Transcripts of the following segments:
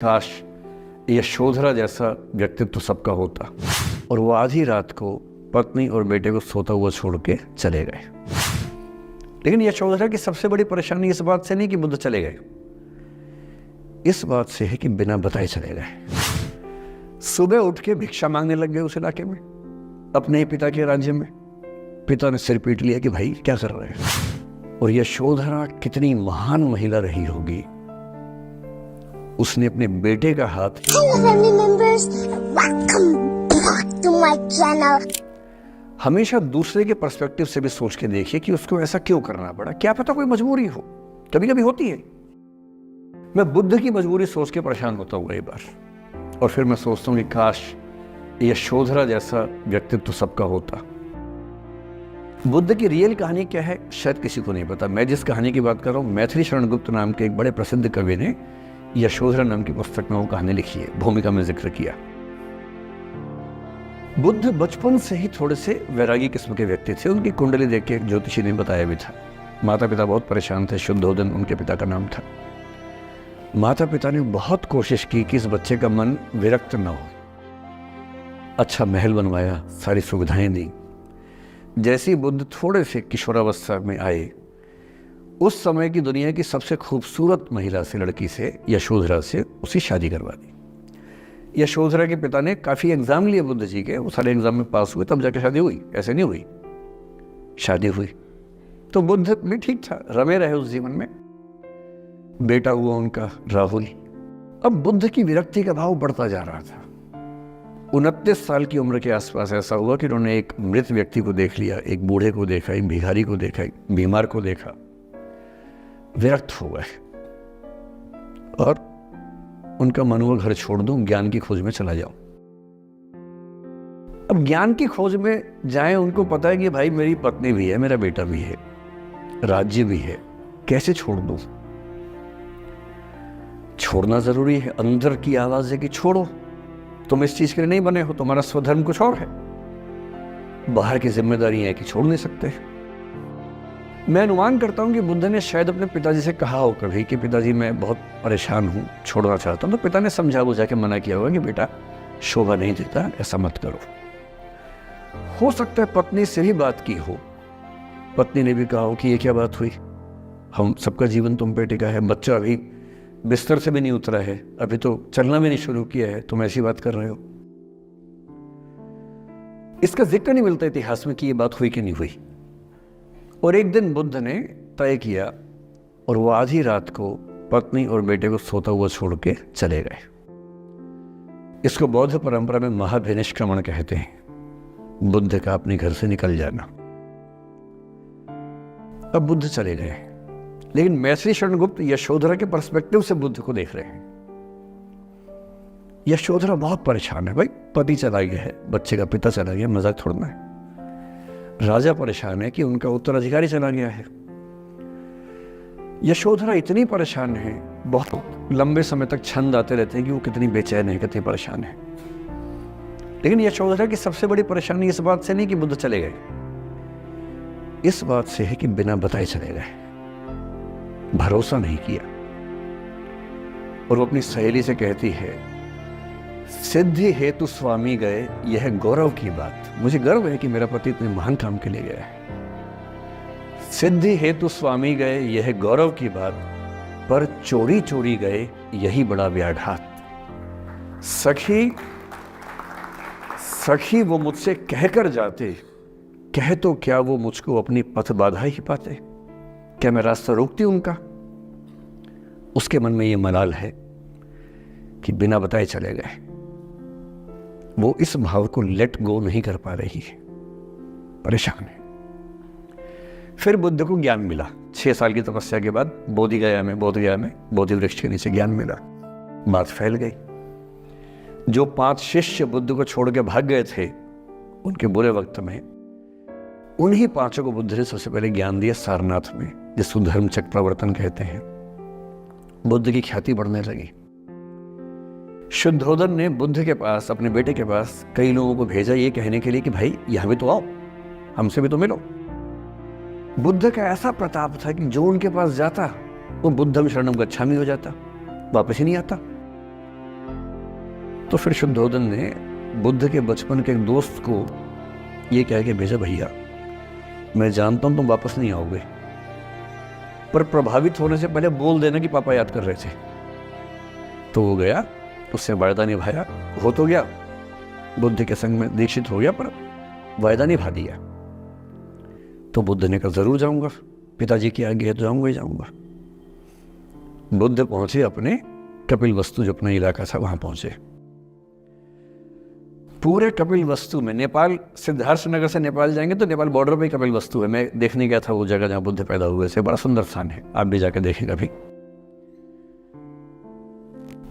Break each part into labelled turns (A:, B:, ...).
A: काश यशोधरा जैसा व्यक्तित्व सबका होता। और वो आधी रात को पत्नी और बेटे को सोता हुआ छोड़ के चले गए। लेकिन यशोधरा की सबसे बड़ी परेशानी इस बात से नहीं कि बुद्ध चले गए, इस बात से है कि बिना बताए चले गए। सुबह उठ के भिक्षा मांगने लग गए उस इलाके में, अपने ही पिता के राज्य में। पिता ने सिर पीट लिया कि भाई क्या कर रहे हैं। और यशोधरा कितनी महान महिला रही होगी, उसने अपने बेटे का हाथ हमेशा दूसरे के पर्सपेक्टिव से भी सोच के देखिए कि उसको ऐसा क्यों करना पड़ा। क्या पता कोई मजबूरी हो, कभी कभी होती है। मैं बुद्ध की मजबूरी सोच के परेशान होता हूँ कई बार, और फिर मैं सोचता हूँ कि काश यशोधरा जैसा व्यक्तित्व सबका होता। बुद्ध की रियल कहानी क्या है शायद किसी को नहीं पता। मैं जिस कहानी की बात कर रहा हूँ, मैथिली शरण गुप्त नाम के एक बड़े प्रसिद्ध कवि ने यशोधरा नाम की पुस्तक में वो कहानी लिखी है, भूमिका में जिक्र किया। बुद्ध बचपन से ही थोड़े से वैरागी किस्म के व्यक्ति थे। उनकी कुंडली देख के एक ज्योतिषी ने बताया भी था। माता पिता बहुत परेशान थे, शुद्धोदन उनके पिता का नाम था। माता पिता ने बहुत कोशिश की कि इस बच्चे का मन विरक्त न हो। अच्छा महल बनवाया, सारी सुविधाएं दी। जैसे ही बुद्ध थोड़े से किशोरावस्था में आए, उस समय की दुनिया की सबसे खूबसूरत महिला से, लड़की से, यशोधरा से उसकी शादी करवा दी। यशोधरा के पिता ने काफ़ी एग्ज़ाम लिए बुद्ध जी के, वो सारे एग्ज़ाम में पास हुए, तब जाके शादी हुई। ऐसे नहीं हुई, शादी हुई। तो बुद्ध भी ठीक था, रमे रहे उस जीवन में। बेटा हुआ उनका राहुल। अब बुद्ध की विरक्ति का भाव बढ़ता जा रहा था। 29 साल की उम्र के आसपास ऐसा हुआ कि उन्होंने एक मृत व्यक्ति को देख लिया, एक बूढ़े को देखा, एक भिखारी को देखा, एक बीमार को देखा। विरक्त हो गए और उनका मन हुआ घर छोड़ दूं, ज्ञान की खोज में चला जाऊं। अब ज्ञान की खोज में जाएं, उनको पता है कि भाई मेरी पत्नी भी है, मेरा बेटा भी है, राज्य भी है, कैसे छोड़ दूं। छोड़ना जरूरी है। अंदर की आवाज है कि छोड़ो, तुम इस चीज के लिए नहीं बने हो, तुम्हारा स्वधर्म कुछ और है। बाहर की जिम्मेदारी है कि छोड़ नहीं सकते। मैं अनुमान करता हूं कि बुद्ध ने शायद अपने पिताजी से कहा हो कभी कि पिताजी मैं बहुत परेशान हूं, छोड़ना चाहता हूं। तो पिता ने समझा बुझा के मना किया होगा कि बेटा शोभा नहीं देता, ऐसा मत करो। हो सकता है पत्नी से भी बात की हो, पत्नी ने भी कहा हो कि ये क्या बात हुई, हम सबका जीवन तुम पे टिका है, बच्चा अभी बिस्तर से भी नहीं उतरा है, अभी तो चलना भी नहीं शुरू किया है, तुम ऐसी बात कर रहे हो। इसका जिक्र नहीं मिलता इतिहास में कि ये बात हुई कि नहीं हुई। और एक दिन बुद्ध ने तय किया और वो आधी रात को पत्नी और बेटे को सोता हुआ छोड़ के चले गए। इसको बौद्ध परंपरा में महाभिनिष्क्रमण कहते हैं, बुद्ध का अपने घर से निकल जाना। अब बुद्ध चले गए, लेकिन मैथिली शरण गुप्त यशोधरा के पर्सपेक्टिव से बुद्ध को देख रहे हैं। यशोधरा बहुत परेशान है, भाई पति चला गया है, बच्चे का पिता चला गया, मजाक थोड़ना है। राजा परेशान है कि उनका उत्तराधिकारी चला गया है। यशोधरा इतनी परेशान है, बहुत लंबे समय तक छंद आते रहते हैं कि वो कितनी बेचैन है, कितनी परेशान है। लेकिन यशोधरा की सबसे बड़ी परेशानी इस बात से नहीं कि बुद्ध चले गए, इस बात से है कि बिना बताए चले गए, भरोसा नहीं किया। और वो अपनी सहेली से कहती है, सिद्धि हेतु स्वामी गए, यह गौरव की बात। मुझे गर्व है कि मेरा पति इतने महान काम के लिए गया है। सिद्धि हेतु स्वामी गए, यह गौरव की बात, पर चोरी चोरी गए, यही बड़ा व्याघात। सखी सखी वो मुझसे कहकर जाते, कह तो क्या वो मुझको अपनी पथ बाधा ही पाते। क्या मैं रास्ता रोकती उनका? उसके मन में ये मलाल है कि बिना बताए चले गए। वो इस भाव को लेट गो नहीं कर पा रही है, परेशान है। फिर बुद्ध को ज्ञान मिला 6 साल की तपस्या के बाद, बोधगया में बोधि वृक्ष के नीचे ज्ञान मिला। बात फैल गई। जो 5 शिष्य बुद्ध को छोड़ के भाग गए थे उनके बुरे वक्त में, उन्हीं 5 को बुद्ध ने सबसे पहले ज्ञान दिया सारनाथ में, जिसको धर्म चक्र प्रवर्तन कहते हैं। बुद्ध की ख्याति बढ़ने लगी। शुद्धोदन ने बुद्ध के पास, अपने बेटे के पास कई लोगों को भेजा ये कहने के लिए कि भाई यहां भी तो आओ, हमसे भी तो मिलो। बुद्ध का ऐसा प्रताप था कि जो उनके पास जाता वो बुद्धम शरणम गच्छामि हो जाता, वापस ही नहीं आता। तो फिर शुद्धोधन ने बुद्ध के बचपन के एक दोस्त को ये कह के भेजा, भैया मैं जानता हूं तुम वापस नहीं आओगे, पर प्रभावित होने से पहले बोल देना कि पापा याद कर रहे थे। तो वो गया, उससे वायदा निभाया, हो तो गया, बुद्ध के संग में दीक्षित हो गया, पर वायदा निभा दिया। तो बुद्ध ने कहा जरूर जाऊंगा, पिताजी की आज्ञा है तो जाऊंगा ही जाऊंगा। बुद्ध पहुंचे अपने कपिलवस्तु, जो अपना इलाका था, वहां पहुंचे। पूरे कपिलवस्तु में, नेपाल सिद्धार्थनगर से नेपाल जाएंगे तो नेपाल बॉर्डर पे कपिलवस्तु है। मैं देखने गया था वो जगह जहां बुद्ध पैदा हुए थे, बड़ा सुंदर स्थान है, आप भी जाकर देखें कभी।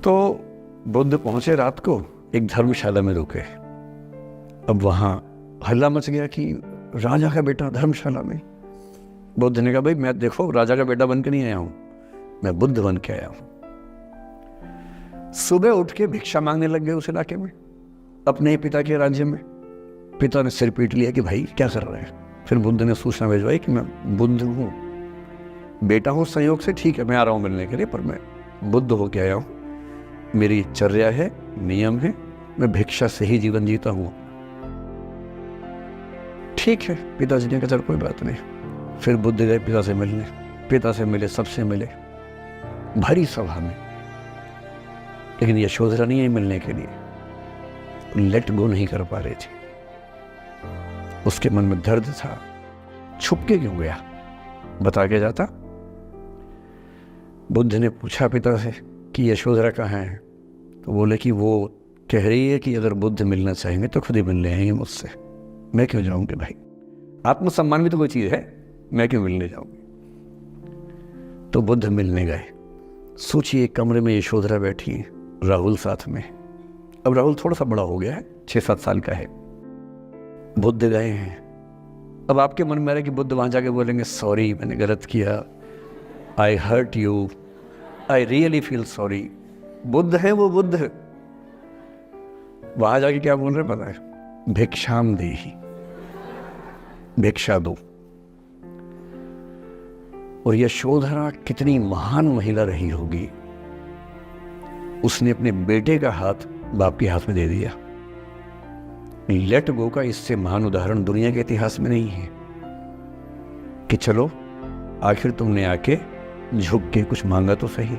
A: तो बुद्ध पहुंचे रात को, एक धर्मशाला में रुके। अब वहां हल्ला मच गया कि राजा का बेटा धर्मशाला में। बुद्ध ने कहा भाई मैं देखो राजा का बेटा बन के नहीं आया हूं, मैं बुद्ध बन के आया हूं। सुबह उठ के भिक्षा मांगने लग गए उस इलाके में, अपने ही पिता के राज्य में। पिता ने सिर पीट लिया कि भाई क्या कर रहे हैं। फिर बुद्ध ने सूचना भिजवाई कि मैं बुद्ध हूं, बेटा हूं संयोग से, ठीक है मैं आ रहा हूं मिलने के लिए, पर मैं बुद्ध होके आया हूं, मेरी चर्या है, नियम है, मैं भिक्षा से ही जीवन जीता हूं। ठीक है, पिताजी ने कहा चल कोई बात नहीं। फिर बुद्ध गए पिता से मिलने, पिता से मिले, सबसे मिले, भरी सभा में। लेकिन यशोधरा नहीं आई मिलने के लिए, लेट गो नहीं कर पा रही थी। उसके मन में दर्द था, छुप के क्यों गया, बता के जाता। बुद्ध ने पूछा पिता से कि यशोधरा कहाँ है, तो बोले कि वो कह रही है कि अगर बुद्ध मिलना चाहेंगे तो खुद ही मिलने आएंगे मुझसे, मैं क्यों जाऊंगी भाई, आत्मसम्मान भी तो कोई चीज है, मैं क्यों मिलने जाऊंगी। तो बुद्ध मिलने गए। सोचिए कमरे में यशोधरा बैठी है, राहुल साथ में। अब राहुल थोड़ा सा बड़ा हो गया है, 6-7 साल का है। बुद्ध गए हैं। अब आपके मन में आ रहा है कि बुद्ध वहां जाके बोलेंगे सॉरी मैंने गलत किया, I hurt you, I really feel sorry. बुद्ध है वो बुद्ध है। वहां जाके क्या बोल रहे पता है, भिक्षाम देहि, भिक्षा दो। और यशोधरा कितनी महान महिला रही होगी, उसने अपने बेटे का हाथ बाप के हाथ में दे दिया। लेट गो का इससे महान उदाहरण दुनिया के इतिहास में नहीं है कि चलो आखिर तुमने आके झुक के कुछ मांगा तो सही।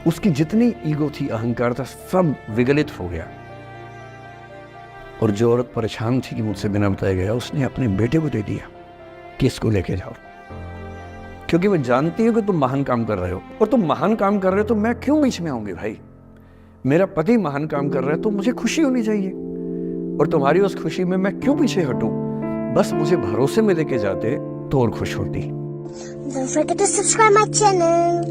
A: उसकी जितनी ईगो थी, अहंकार था, सब विगलित हो गया। और जो औरत परेशान थी कि मुझसे बिना बताया गया, उसने अपने बेटे को दे दिया कि इसको लेके जाओ, क्योंकि मैं जानती हूं कि तुम महान काम कर रहे हो, और तुम महान काम कर रहे हो तो मैं क्यों बीच में आऊंगी भाई। मेरा पति महान काम कर रहा है तो मुझे खुशी होनी चाहिए, और तुम्हारी उस खुशी में मैं क्यों पीछे हटूं। बस मुझे भरोसे में लेके जाते तो और खुश होती। Don't forget to subscribe my channel.